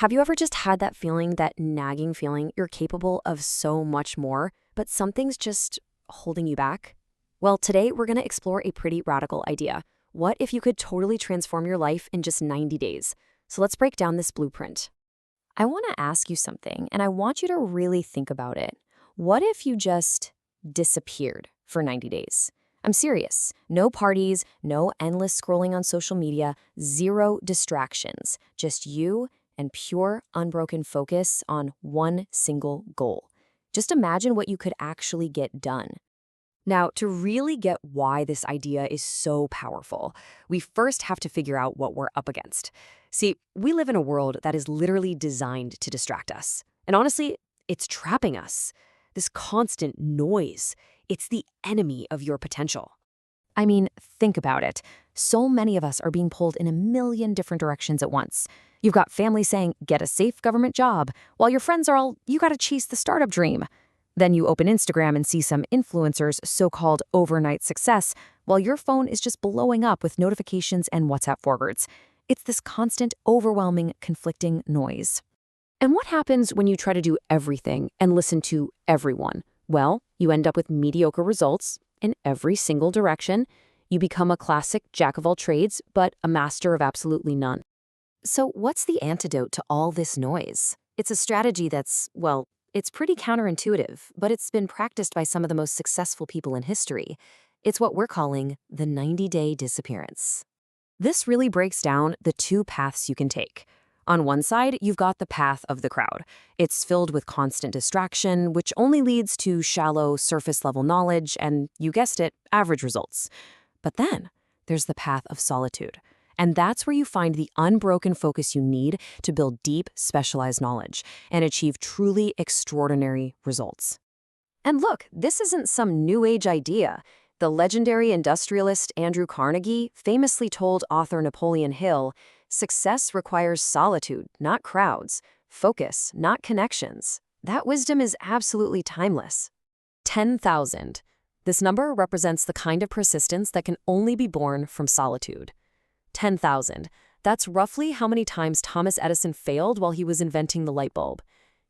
Have you ever just had that feeling, that nagging feeling, you're capable of so much more, but something's just holding you back? Well, today we're going to explore a pretty radical idea. What if you could totally transform your life in just 90 days? So let's break down this blueprint. I want to ask you something, and I want you to really think about it. What if you just disappeared for 90 days? I'm serious. No parties, no endless scrolling on social media, zero distractions, just you and pure, unbroken focus on one single goal. Just imagine what you could actually get done. Now, to really get why this idea is so powerful, we first have to figure out what we're up against. See, we live in a world that is literally designed to distract us. And honestly, it's trapping us. This constant noise, it's the enemy of your potential. I mean, think about it. So many of us are being pulled in a million different directions at once. You've got family saying, get a safe government job, while your friends are all, you gotta chase the startup dream. Then you open Instagram and see some influencers' so-called overnight success, while your phone is just blowing up with notifications and WhatsApp forwards. It's this constant, overwhelming, conflicting noise. And what happens when you try to do everything and listen to everyone? Well, you end up with mediocre results in every single direction. You become a classic jack of all trades, but a master of absolutely none. So what's the antidote to all this noise? It's a strategy that's, well, it's pretty counterintuitive, but it's been practiced by some of the most successful people in history. It's what we're calling the 90-day disappearance. This really breaks down the two paths you can take. On one side, you've got the path of the crowd. It's filled with constant distraction, which only leads to shallow, surface-level knowledge and, you guessed it, average results. But then, there's the path of solitude. And that's where you find the unbroken focus you need to build deep, specialized knowledge and achieve truly extraordinary results. And look, this isn't some new age idea. The legendary industrialist Andrew Carnegie famously told author Napoleon Hill, "Success requires solitude, not crowds. Focus, not connections." That wisdom is absolutely timeless. 10,000. This number represents the kind of persistence that can only be born from solitude. 10,000. That's roughly how many times Thomas Edison failed while he was inventing the light bulb.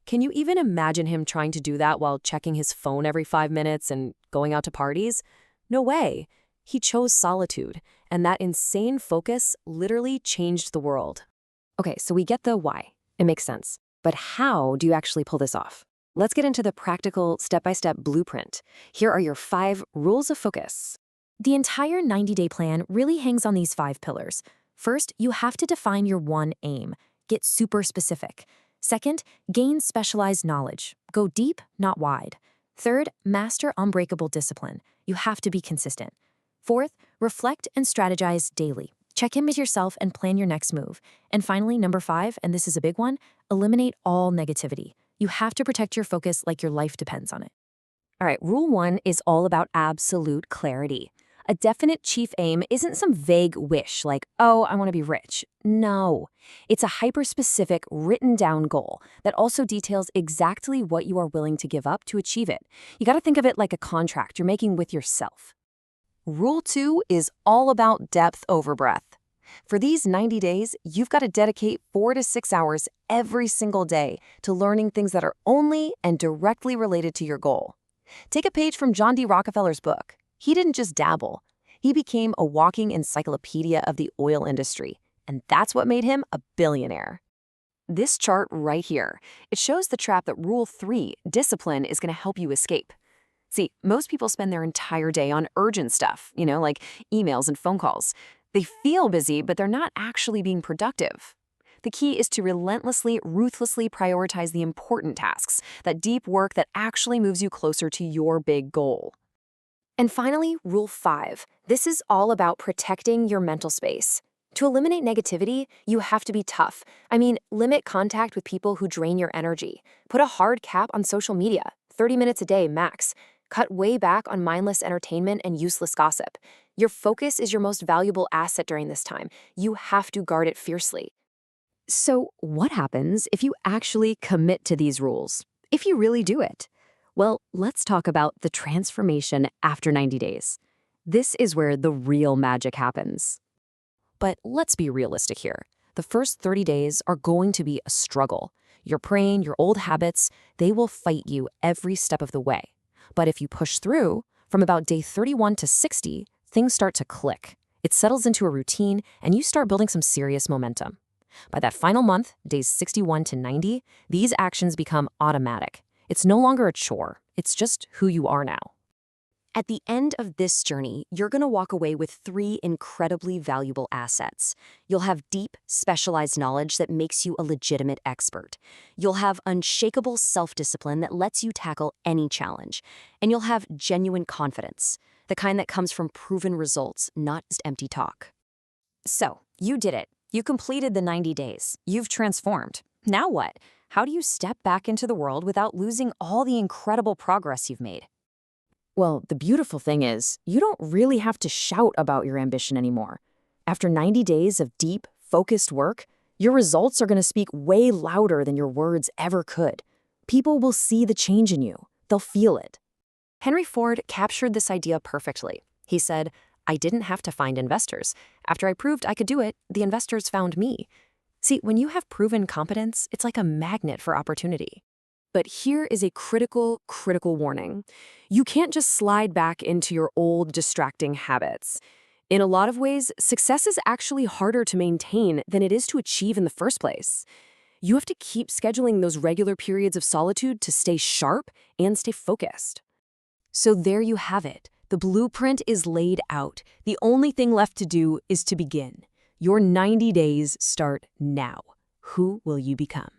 Can you even imagine him trying to do that while checking his phone every 5 minutes and going out to parties? No way. He chose solitude, and that insane focus literally changed the world. Okay, so we get the why. It makes sense. But how do you actually pull this off? Let's get into the practical, step-by-step blueprint. Here are your 5 rules of focus. The entire 90-day plan really hangs on these 5 pillars. First, you have to define your one aim. Get super specific. Second, gain specialized knowledge. Go deep, not wide. Third, master unbreakable discipline. You have to be consistent. Fourth, reflect and strategize daily. Check in with yourself and plan your next move. And finally, number 5, and this is a big one, eliminate all negativity. You have to protect your focus like your life depends on it. All right, rule 1 is all about absolute clarity. A definite chief aim isn't some vague wish like, oh, I want to be rich. No, it's a hyper-specific, written-down goal that also details exactly what you are willing to give up to achieve it. You got to think of it like a contract you're making with yourself. Rule 2 is all about depth over breadth. For these 90 days, you've got to dedicate 4 to 6 hours every single day to learning things that are only and directly related to your goal. Take a page from John D. Rockefeller's book. He didn't just dabble. He became a walking encyclopedia of the oil industry, and that's what made him a billionaire. This chart right here, it shows the trap that Rule 3, discipline, is going to help you escape. See, most people spend their entire day on urgent stuff, like emails and phone calls. They feel busy, but they're not actually being productive. The key is to relentlessly, ruthlessly prioritize the important tasks, that deep work that actually moves you closer to your big goal. And finally, Rule 5. This is all about protecting your mental space. To eliminate negativity, you have to be tough. Limit contact with people who drain your energy. Put a hard cap on social media, 30 minutes a day max. Cut way back on mindless entertainment and useless gossip. Your focus is your most valuable asset during this time. You have to guard it fiercely. So what happens if you actually commit to these rules? If you really do it? Well, let's talk about the transformation after 90 days. This is where the real magic happens. But let's be realistic here. The first 30 days are going to be a struggle. Your brain, your old habits, they will fight you every step of the way. But if you push through, from about day 31 to 60, things start to click. It settles into a routine, and you start building some serious momentum. By that final month, days 61 to 90, these actions become automatic. It's no longer a chore. It's just who you are now. At the end of this journey, you're going to walk away with 3 incredibly valuable assets. You'll have deep, specialized knowledge that makes you a legitimate expert. You'll have unshakable self-discipline that lets you tackle any challenge. And you'll have genuine confidence, the kind that comes from proven results, not just empty talk. So, you did it. You completed the 90 days. You've transformed. Now what? How do you step back into the world without losing all the incredible progress you've made? Well, the beautiful thing is, you don't really have to shout about your ambition anymore. After 90 days of deep, focused work, your results are going to speak way louder than your words ever could. People will see the change in you. They'll feel it. Henry Ford captured this idea perfectly. He said, "I didn't have to find investors. After I proved I could do it, the investors found me." See, when you have proven competence, it's like a magnet for opportunity. But here is a critical warning. You can't just slide back into your old distracting habits. In a lot of ways, success is actually harder to maintain than it is to achieve in the first place. You have to keep scheduling those regular periods of solitude to stay sharp and stay focused. So there you have it. The blueprint is laid out. The only thing left to do is to begin. Your 90 days start now. Who will you become?